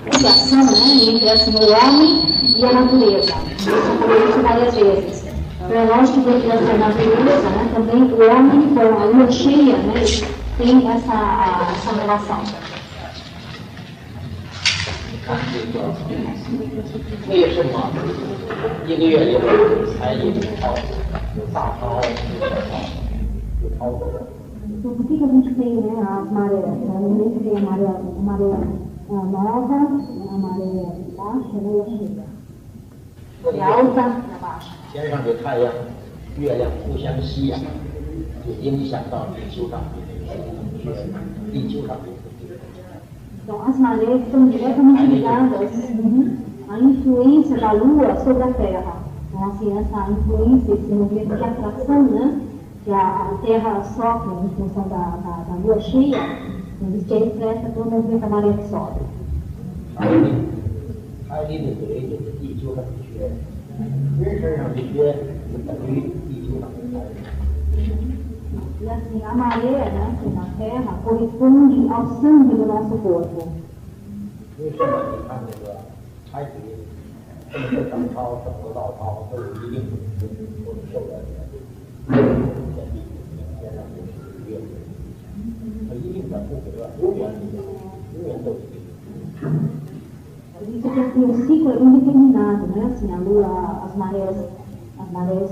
ligação, né, entre assim, o homem e a natureza. Eu falei isso várias vezes. É lógico que dentro dessa natureza, né, também o homem com a lua cheia, né, tem essa relação. 为什么一个月里才有超，有大超，有超过？ Então, por que a gente tem, né, as marés? A gente tem a maré nova, a maré baixa, né, e a cheia. É alta e baixa. 天上的太阳、月亮互相吸氧，就影响到地球上的。 Então, as marés estão diretamente ligadas à influência da Lua sobre a Terra. Então, assim, essa influência, esse movimento de atração, né, que a Terra sofre em função da Lua cheia, existe a expressa pelo movimento da maré que sobe. 海里的水就是地球上的雪，人身上的雪就等于地球上的海。 E assim, a maré, né, aqui na Terra, corresponde ao sangue do nosso corpo. 为什么你看这个海水，这么多涨潮，这么多倒潮，都有一定的都是受到这个天上的月，它一定的不得，永远都是这个。 Isso que assim, o ciclo é indeterminado, né? Assim, a Lua, as marés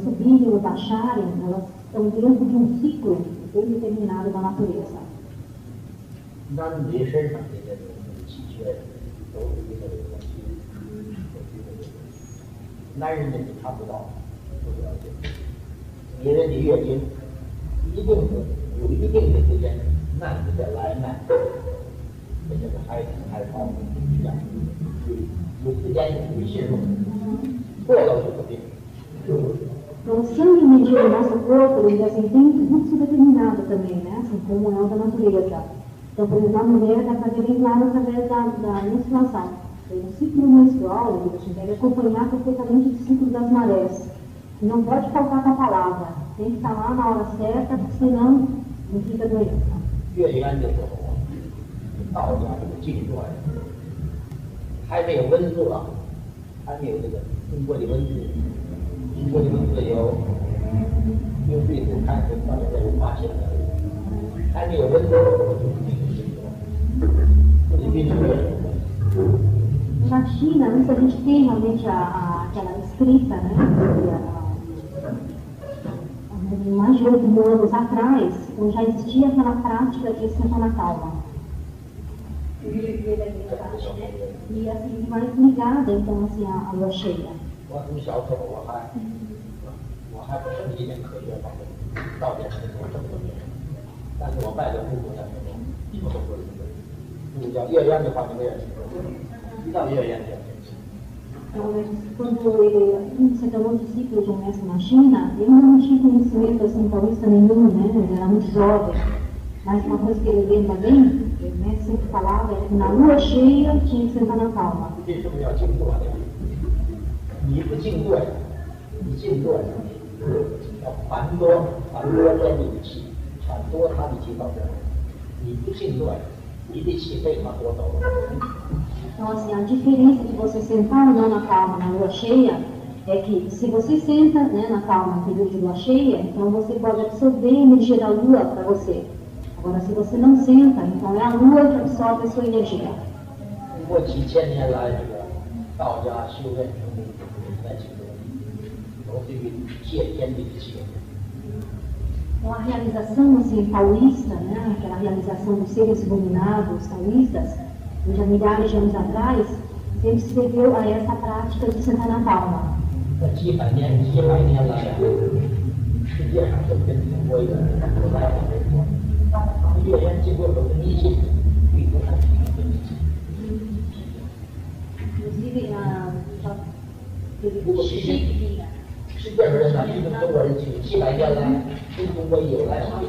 subirem ou baixarem, elas estão dentro de um ciclo bem determinado da natureza. 男女身上的这种气血都有一个男人的你看不到，不了解。女人的月经一定有一定的时间，男的再来慢，跟这个孩泡一样，有时间有信任，过了就不定。 Então, o sangue medido no nosso corpo, ele assim, tem um fluxo determinado também, né? Assim, como é o da natureza. Então, por exemplo, a mulher dá para regular através da menstruação. O ciclo menstrual, ele deve acompanhar perfeitamente o ciclo das marés. E não pode faltar com a palavra. Tem que estar lá na hora certa, senão não fica doença. 月圆的时候，道家这个静观，还没有文字啊，还没有这个中国的文字。 中国的文字有对子看成到现在有发现的，还没有文字，不是运作。 Na China, antes a gente tem realmente aquela escrita, né? Mais de 8.000 anos atrás, então já existia aquela prática de sentar na calma. E assim, mais ligada, então, assim, à lua cheia. 我从小时候我还不是一点科学方面，到现在我这么多年，但是我拜的父母那时候，什么都不是。如果叫月圆的话，你们也听说过，一到月圆就要珍惜。 Então, quando ele encerrou o ciclo de um mestre na China, ele não tinha conhecimento assim, paulista nenhum, né? Ele era muito jovem. Mas uma coisa que ele lembra bem, o mestre sempre falava, é que na lua cheia tinha que sentar na calma. 为什么要静坐呢？你不静坐，你静坐要传多这你的气，传多他的气到这儿。你不静坐，你的气被他夺走了。 Então, assim, a diferença de você sentar ou não na calma na lua cheia é que se você senta, né, na calma no período de lua cheia, então você pode absorver a energia da lua para você. Agora, se você não senta, então é a lua que absorve a sua energia. 通过几千年来这个道家修炼成的来解决，都是与借天地之气。 Então, a realização assim, taoísta, né, aquela realização dos seres iluminados taoístas, já milhares de anos atrás, sempre se deveu a essa prática de sentar na calma. 这几百年来呀，世界上都跟中国有来往的多，他们越研究都是迷信，对不上Inclusive,如果世界上人呢，一个中国人去几百年来跟中国有来往。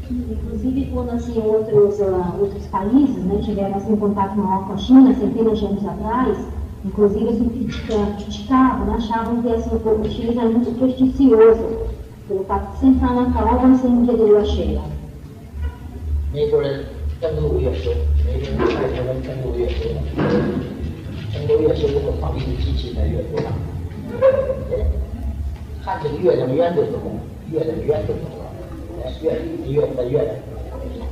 Inclusive, quando assim, outros países, né, tiveram assim, contato maior com a China, centenas de anos atrás, inclusive assim, criticavam, achavam que assim, o povo chinês era muito presticioso, pelo fato de sentar na calma sem dia de lua cheia. 美国人登陆月球，美国人开始离的机器呢越多，看这个月亮圆的时候，月亮圆的时候，月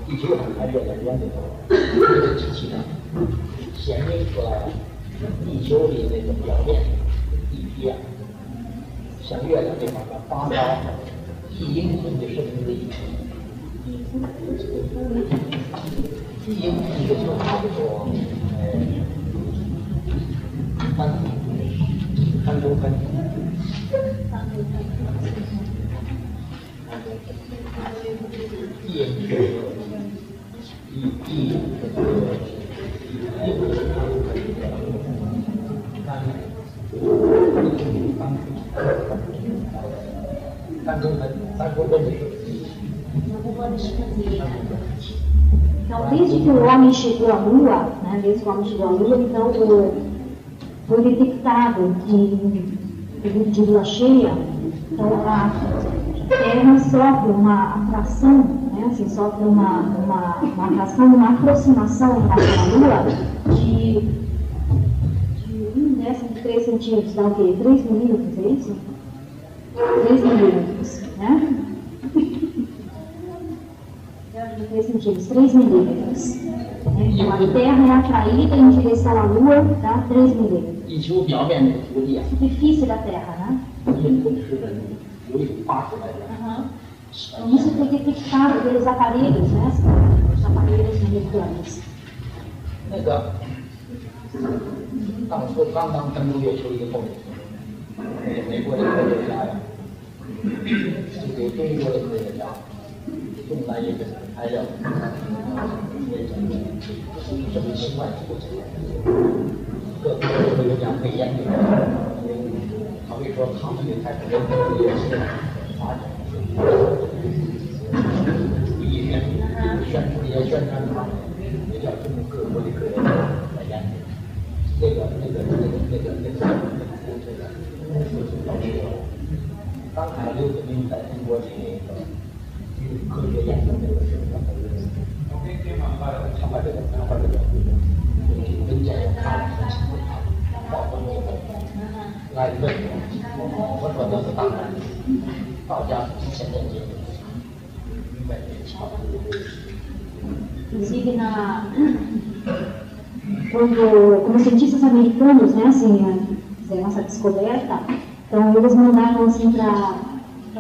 地球上看月亮圆的时候，这个机器呢显明出来地球的那个表面地皮啊，像月亮这方面发烧一英寸的生命力。一英寸就差不多3公分。3公分的水。Então, desde que o homem chegou à Lua, né, desde que o homem chegou à Lua, então foi detectado de lua cheia, então a Terra sofre uma atração, né, assim, sofre uma atração, uma aproximação em relação à Lua de 1/3 centímetros, dá o quê? 3 milímetros, é isso? 3 milímetros, né? 3 milímetros. Então, a Terra é atraída em direção à Lua, tá? 3 milímetros. 地球表面的土地啊， Superfície da Terra, né? 有一种发出来的。 Então, isso foi detectado pelos aparelhos, né? Os aparelhos americanos. 那个当初刚刚登陆月球以后，美国的科学家呀，就给中国的科学家送来一个材料，这么奇怪的过程，各国的科学家可以研究。好比说，他们的太空人也是发展意愿宣传他们，也叫中国各国的科学家来研究。刚才刘子明在中国的科学研究这个事情，他把这个文件也看了，报告来问我说那是当然，道家现在就明白这个情况。Inclusive, como cientistas americanos, né, assim, fizeram essa descoberta, então eles mandaram assim para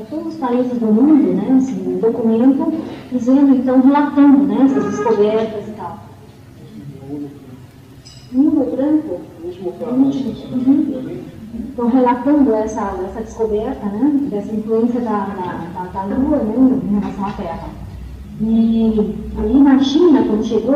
todos os países do mundo, né, assim, um documento dizendo, então, relatando, né, essas descobertas e tal. Branco? Então, relatando essa descoberta, né, dessa influência da Lua, né, em relação à Terra. E ali na China, quando chegou